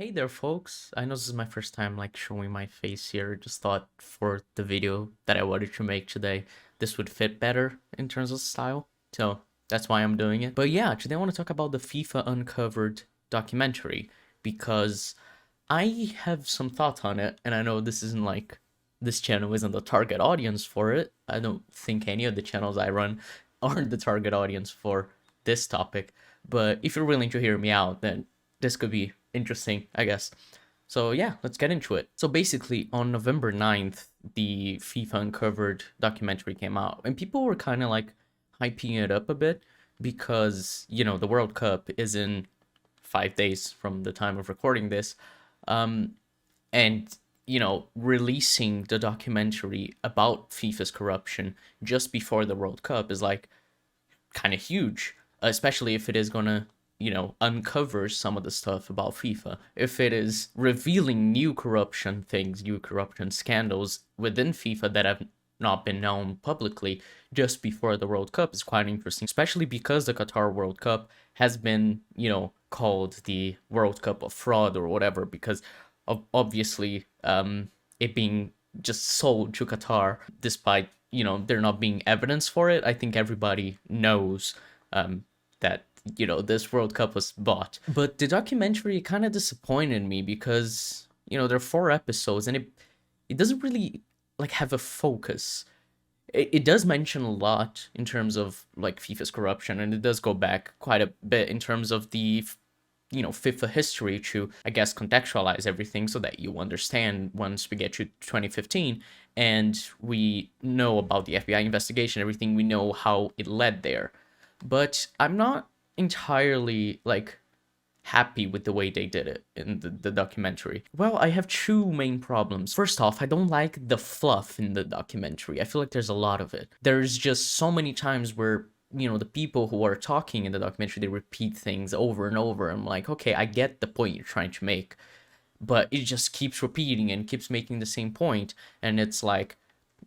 Hey there, folks. I know this is my first time showing my face here. Just thought for the video that I wanted to make today, this would fit better in terms of style. So that's why I'm doing it. But yeah, today I want to talk about the FIFA Uncovered documentary because I have some thoughts on it, and I know this isn't this channel isn't the target audience for it. I don't think any of the channels I run aren't the target audience for this topic. But if you're willing to hear me out, then this could be interesting, I guess. So yeah, let's get into it. So basically, on November 9th, the FIFA Uncovered documentary came out, and people were kind of hyping it up a bit because, the World Cup is in 5 days from the time of recording this. Um, and, releasing the documentary about FIFA's corruption just before the World Cup is kind of huge, especially if it is gonna, uncover some of the stuff about FIFA. If it is revealing new corruption things, new corruption scandals within FIFA that have not been known publicly just before the World Cup is quite interesting, especially because the Qatar World Cup has been, called the World Cup of fraud or whatever, because of obviously it being just sold to Qatar despite there not being evidence for it. I think everybody knows that this World Cup was bought. But the documentary kind of disappointed me because there are 4 episodes and it doesn't really have a focus. It does mention a lot in terms of FIFA's corruption, and it does go back quite a bit in terms of the FIFA history to, I guess, contextualize everything so that you understand once we get to 2015 and we know about the FBI investigation, everything, we know how it led there. But I'm not entirely happy with the way they did it in the documentary. Well, I have two main problems. First off, I don't like the fluff in the documentary. I feel like there's a lot of it. There's just so many times where the people who are talking in the documentary, they repeat things over and over. I'm like, okay, I get the point you're trying to make, but it just keeps repeating and keeps making the same point, and it's like,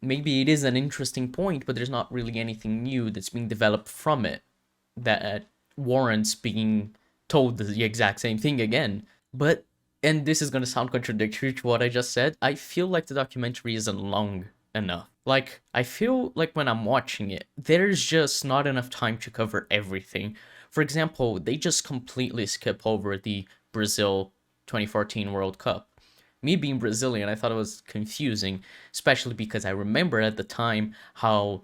maybe it is an interesting point, but there's not really anything new that's being developed from it that warrants being told the exact same thing again. But, and this is going to sound contradictory to what I just said, I feel like the documentary isn't long enough. I feel like when I'm watching it, there's just not enough time to cover everything. For example, they just completely skip over the Brazil 2014 World Cup. Me being Brazilian, I thought it was confusing, especially because I remember at the time how,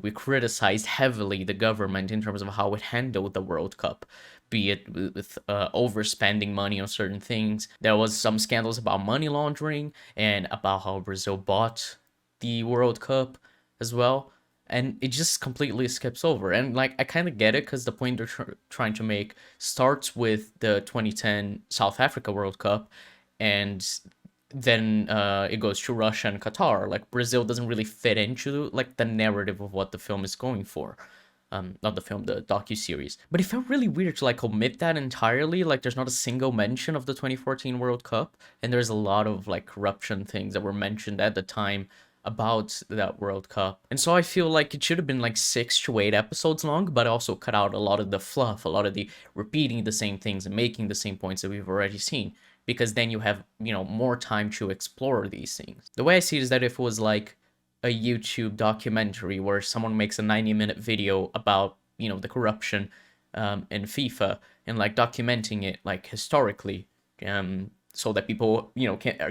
we criticized heavily the government in terms of how it handled the World Cup, be it with overspending money on certain things. There was some scandals about money laundering and about how Brazil bought the World Cup as well. And it just completely skips over. And I kind of get it because the point they're trying to make starts with the 2010 South Africa World Cup, and then it goes to Russia and Qatar. Brazil doesn't really fit into the narrative of what the film is going for. Not the film, the docu-series. But it felt really weird to omit that entirely. There's not a single mention of the 2014 World Cup, and there's a lot of corruption things that were mentioned at the time about that World Cup. And so I feel like it should have been 6 to 8 episodes long, but also cut out a lot of the fluff, a lot of the repeating the same things and making the same points that we've already seen, because then you have, more time to explore these things. The way I see it is that if it was a YouTube documentary where someone makes a 90-minute video about, the corruption in FIFA and documenting it historically, so that people,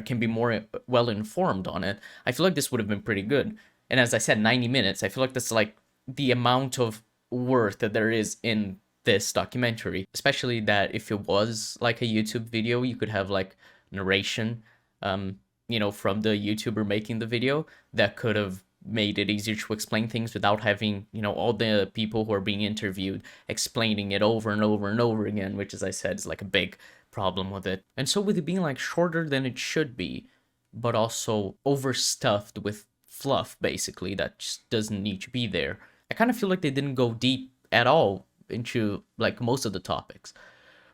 can be more well informed on it, I feel like this would have been pretty good. And as I said, 90 minutes, I feel like that's the amount of worth that there is in this documentary, especially that if it was a YouTube video, you could have narration, from the YouTuber making the video that could have made it easier to explain things without having, all the people who are being interviewed explaining it over and over and over again, which, as I said, is a big problem with it. And so with it being shorter than it should be, but also overstuffed with fluff, basically, that just doesn't need to be there, I kind of feel like they didn't go deep at all into most of the topics.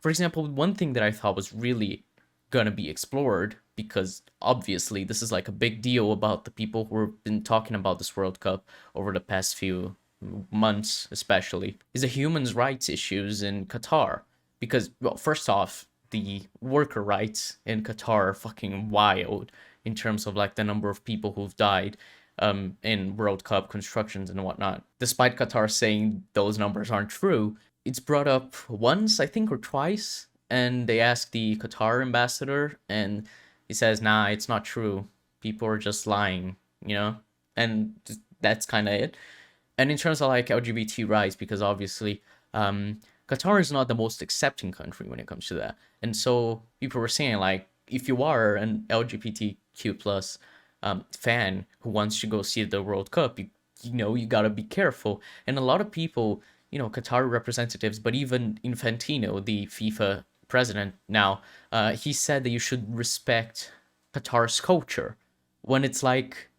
For example, one thing that I thought was really gonna be explored, because obviously this is a big deal about the people who have been talking about this World Cup over the past few months, especially, is the human rights issues in Qatar. Because, well, first off, the worker rights in Qatar are fucking wild in terms of like the number of people who've died in World Cup constructions and whatnot. Despite Qatar saying those numbers aren't true, it's brought up once, I think, or twice, and they asked the Qatar ambassador, and he says, "Nah, it's not true. People are just lying," you know, and that's kind of it. And in terms of like LGBT rights, because obviously, Qatar is not the most accepting country when it comes to that, and so people were saying like, if you are an LGBTQ plus fan who wants to go see the World Cup, you know you gotta be careful. And a lot of people, you know, Qatar representatives, but even Infantino, the FIFA president now, he said that you should respect Qatar's culture. When it's like,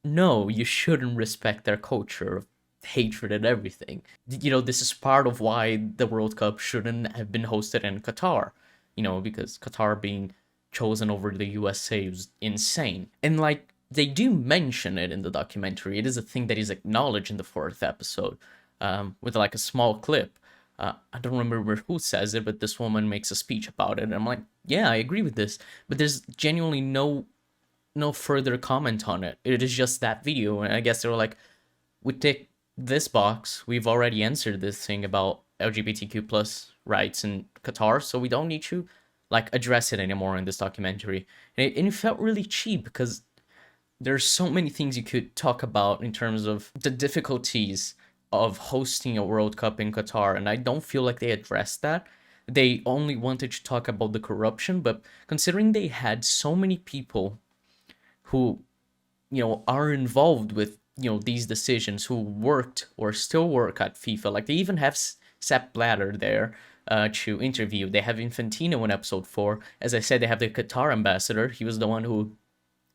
no, you shouldn't respect their culture of hatred and everything. You know, this is part of why the World Cup shouldn't have been hosted in Qatar. You know, because Qatar being chosen over the USA was insane. And like, they do mention it in the documentary. It is a thing that is acknowledged in the fourth episode, with like a small clip. I don't remember who says it, but this woman makes a speech about it. And I'm like, yeah, I agree with this. But there's genuinely no further comment on it. It is just that video. And I guess they were like, we tick this box. We've already answered this thing about LGBTQ plus rights in Qatar, so we don't need to like address it anymore in this documentary. And it felt really cheap because there's so many things you could talk about in terms of the difficulties of hosting a World Cup in Qatar, and I don't feel like they addressed that. They only wanted to talk about the corruption, but considering they had so many people who, you know, are involved with, you know, these decisions, who worked or still work at FIFA, like they even have Sepp Blatter there to interview. They have Infantino in episode 4. As I said, they have the Qatar ambassador. He was the one who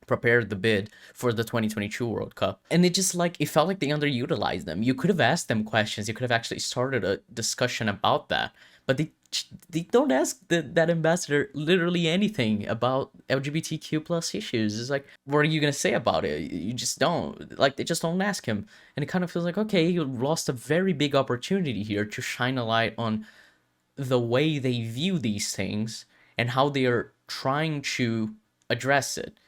prepared the bid for the 2022 World Cup. And it just like, it felt like they underutilized them. You could have asked them questions. You could have actually started a discussion about that. But they don't ask that ambassador literally anything about LGBTQ plus issues. It's like, what are you going to say about it? You just don't. Like, they just don't ask him. And it kind of feels like, okay, you lost a very big opportunity here to shine a light on the way they view these things and how they are trying to address it.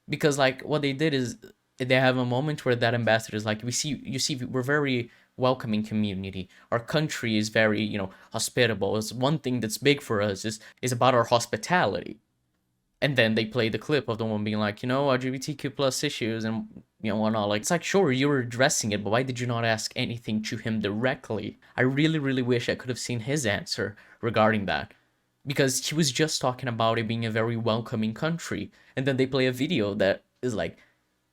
Because like what they did is they have a moment where that ambassador is like, you see, we're very welcoming community. Our country is very, you know, hospitable. It's one thing that's big for us is about our hospitality. And then they play the clip of the one being like, you know, LGBTQ plus issues and, you know, whatnot. Like, it's like, sure, you were addressing it, but why did you not ask anything to him directly? I really, really wish I could have seen his answer regarding that. Because he was just talking about it being a very welcoming country. And then they play a video that is like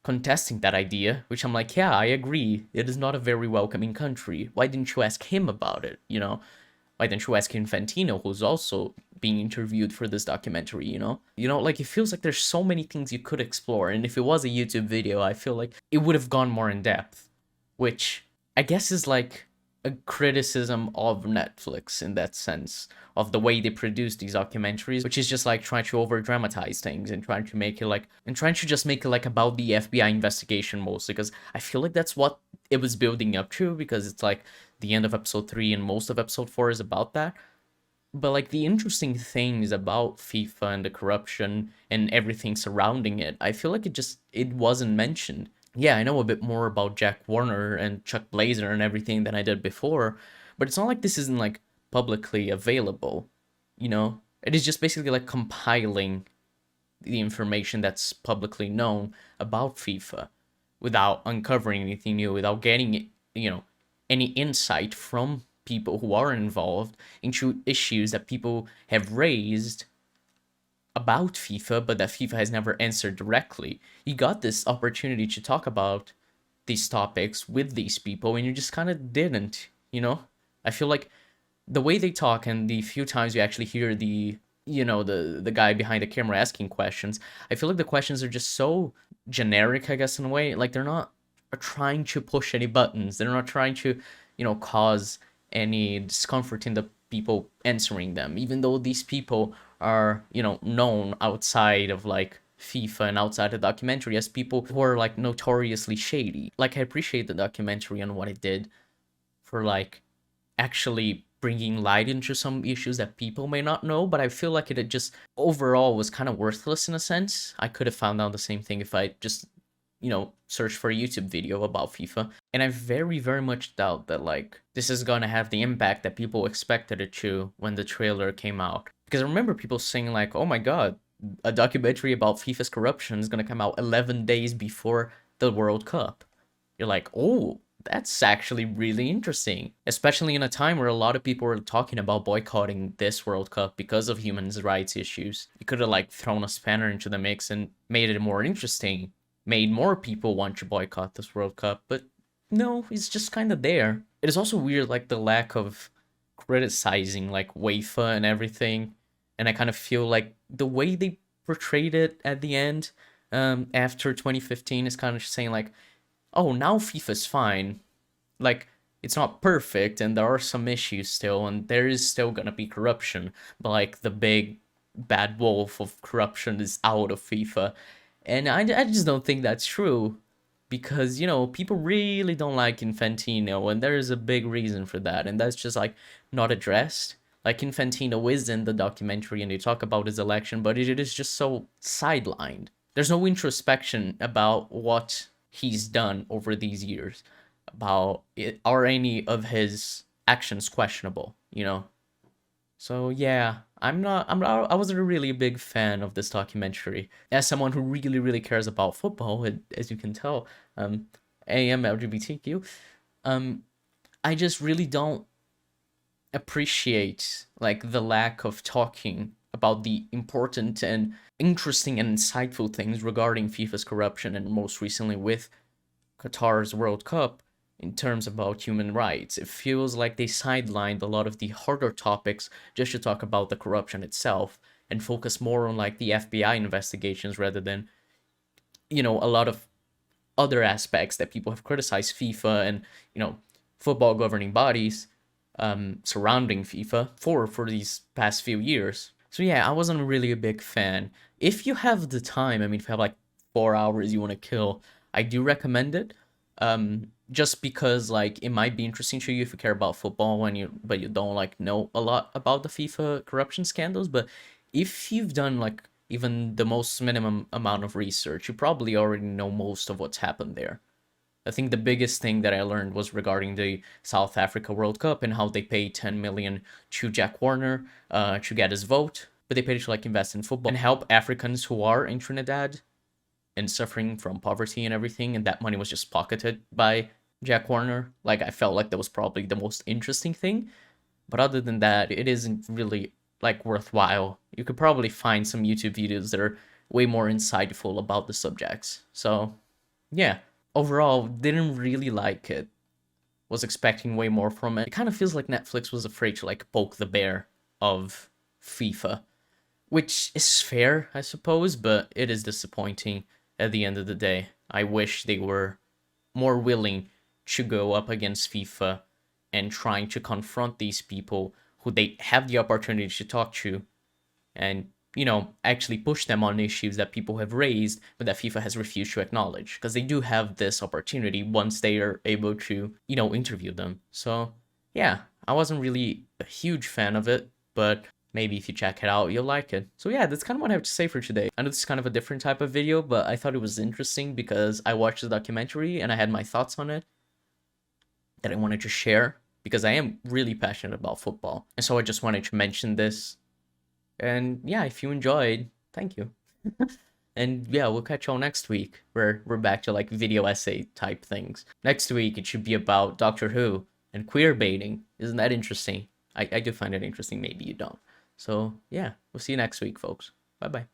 contesting that idea, which I'm like, yeah, I agree. It is not a very welcoming country. Why didn't you ask him about it, you know? Why didn't you ask Infantino, who's also being interviewed for this documentary, you know? You know, like, it feels like there's so many things you could explore. And if it was a YouTube video, I feel like it would have gone more in depth. Which I guess is like a criticism of Netflix in that sense, of the way they produce these documentaries, which is just like trying to over dramatize things and trying to make it like, and trying to just make it like about the FBI investigation mostly, because I feel like that's what it was building up to, because it's like the end of episode 3 and most of episode 4 is about that. But like the interesting things about FIFA and the corruption and everything surrounding it, I feel like it wasn't mentioned. Yeah, I know a bit more about Jack Warner and Chuck Blazer and everything than I did before, but it's not like this isn't like publicly available, you know? It is just basically like compiling the information that's publicly known about FIFA without uncovering anything new, without getting, you know, any insight from people who are involved into issues that people have raised about FIFA, but that FIFA has never answered directly. You got this opportunity to talk about these topics with these people, and you just kind of didn't, you know? I feel like the way they talk and the few times you actually hear the, you know, the guy behind the camera asking questions, I feel like the questions are just so generic, I guess, in a way. Like, they're not trying to push any buttons. They're not trying to, you know, cause any discomfort in the people answering them, even though these people are, you know, known outside of like FIFA and outside the documentary as people who are like notoriously shady. Like, I appreciate the documentary and what it did for like actually bringing light into some issues that people may not know, but I feel like it just overall was kind of worthless in a sense. I could have found out the same thing if I just, searched for a YouTube video about FIFA. And I very, very much doubt that, like, this is gonna have the impact that people expected it to when the trailer came out. Because I remember people saying, like, oh my god, a documentary about FIFA's corruption is gonna come out 11 days before the World Cup. You're like, oh, that's actually really interesting, especially in a time where a lot of people were talking about boycotting this World Cup because of human rights issues. You could have like thrown a spanner into the mix and made it more interesting, made more people want to boycott this World Cup, but no, it's just kind of there. It is also weird, like the lack of criticizing like UEFA and everything, and I kind of feel like the way they portrayed it at the end, after 2015 is kind of saying like, oh, now FIFA's fine. Like, it's not perfect, and there are some issues still, and there is still gonna be corruption, but like the big bad wolf of corruption is out of FIFA. And I just don't think that's true, because, people really don't like Infantino, and there is a big reason for that, and that's just like not addressed. Like, Infantino is in the documentary and they talk about his election, but it is just so sidelined. There's no introspection about what he's done over these years, about it. Are any of his actions questionable, So yeah, I wasn't really a big fan of this documentary. As someone who really, really cares about football, as you can tell, I am LGBTQ, I just really don't appreciate like the lack of talking about the important and interesting and insightful things regarding FIFA's corruption, and most recently with Qatar's World Cup, in terms about human rights. It feels like they sidelined a lot of the harder topics just to talk about the corruption itself and focus more on like the FBI investigations rather than, a lot of other aspects that people have criticized FIFA and, football governing bodies surrounding FIFA for these past few years. So yeah, I wasn't really a big fan. If you have the time, I mean, if you have like 4 hours you want to kill, I do recommend it. Just because like it might be interesting to you if you care about football but you don't like know a lot about the FIFA corruption scandals. But if you've done like even the most minimum amount of research, you probably already know most of what's happened there. I think the biggest thing that I learned was regarding the South Africa World Cup and how they paid 10 million to Jack Warner to get his vote, but they paid to like invest in football and help Africans who are in Trinidad and suffering from poverty and everything, and that money was just pocketed by Jack Warner. Like, I felt like that was probably the most interesting thing, but other than that, it isn't really like worthwhile. You could probably find some YouTube videos that are way more insightful about the subjects. So yeah, overall, didn't really like it. Was expecting way more from it. It kind of feels like Netflix was afraid to like poke the bear of FIFA, which is fair, I suppose, but it is disappointing at the end of the day. I wish they were more willing to go up against FIFA and trying to confront these people who they have the opportunity to talk to and, actually push them on issues that people have raised, but that FIFA has refused to acknowledge, because they do have this opportunity once they are able to, interview them. So yeah, I wasn't really a huge fan of it, but maybe if you check it out, you'll like it. So yeah, that's kind of what I have to say for today. I know this is kind of a different type of video, but I thought it was interesting because I watched the documentary and I had my thoughts on it that I wanted to share, because I am really passionate about football. And so I just wanted to mention this. And yeah, if you enjoyed, thank you. And yeah, we'll catch y'all next week, where we're back to like video essay type things. Next week, it should be about Doctor Who and queer baiting. Isn't that interesting? I do find it interesting. Maybe you don't. So yeah, we'll see you next week, folks. Bye-bye.